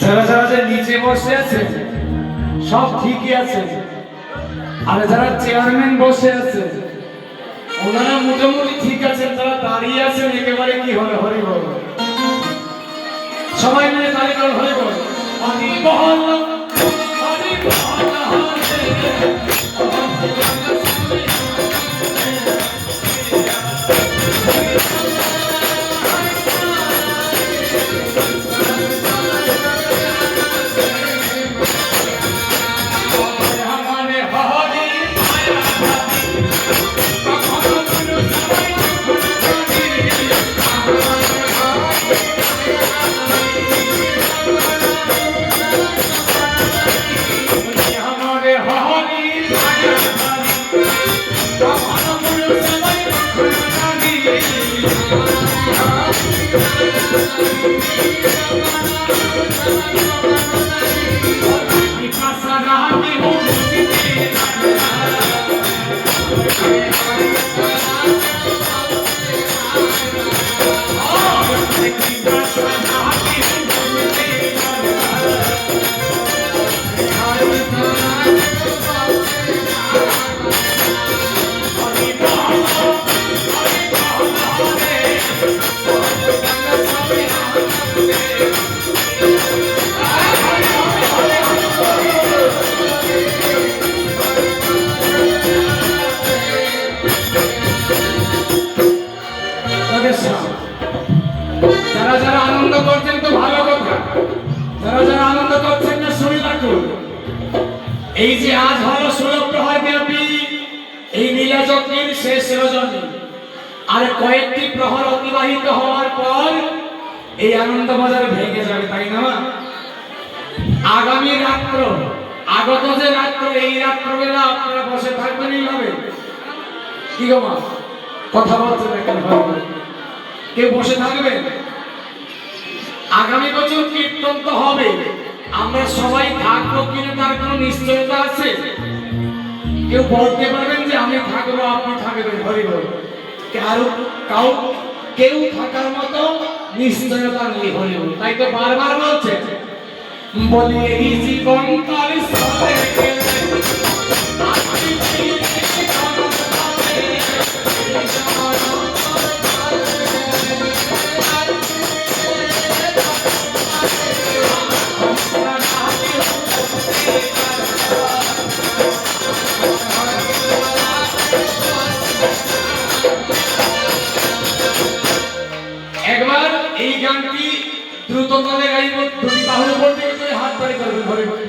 যারা যারা যে নিচে বসে আছে সব ঠিকই আছে, আর যারা চেয়ারম্যান বসে আছে ওনারা মোটামুটি ঠিক আছেন, তারা দাঁড়িয়ে আছেন একেবারে কি হবে হরি বল, সবাই মিলে তালি করুন হরি বল। হরি বল হরি বল যারা যারা আনন্দ করছেন তো ভালো কথা, যারা যারা আনন্দ করছেন না শুনে রাখুন, এই যে আজ হলো 16 প্রহর ব্যাপী এই নীলাচক্রের শেষ রজনী, আর কয়েকটি প্রহর অতিবাহিত হওয়ার পর এই আনন্দ বাজার ভেঙে যাবে, তাই না? আগামী রাত্র, আগত যে রাত্র, এই রাত্রবেলা আপনারা বসে থাকবেন এইভাবে, কি গো মা কথা বলতে দেখেন, কেউ বসে থাকবেন? আগামী বছর কীর্তন তো হবে, আমরা সবাই থাকবো কিনা তার কোনো নিশ্চয়তা আছে? কেউ বলতে পারবেন যে আমি থাকবো আপনি থাকবেন? হরি বল। কেউ থাকার মতো নিশ্চয়তা নেই, হরি বল। তাই তো বারবার বলছে, বলি এই জীবন কাল সাথে একবার এই গানটি দ্রুত করে গাইব, দুটি বাহুর উপর থেকে করে হাত ধরে করবেন হরি বল।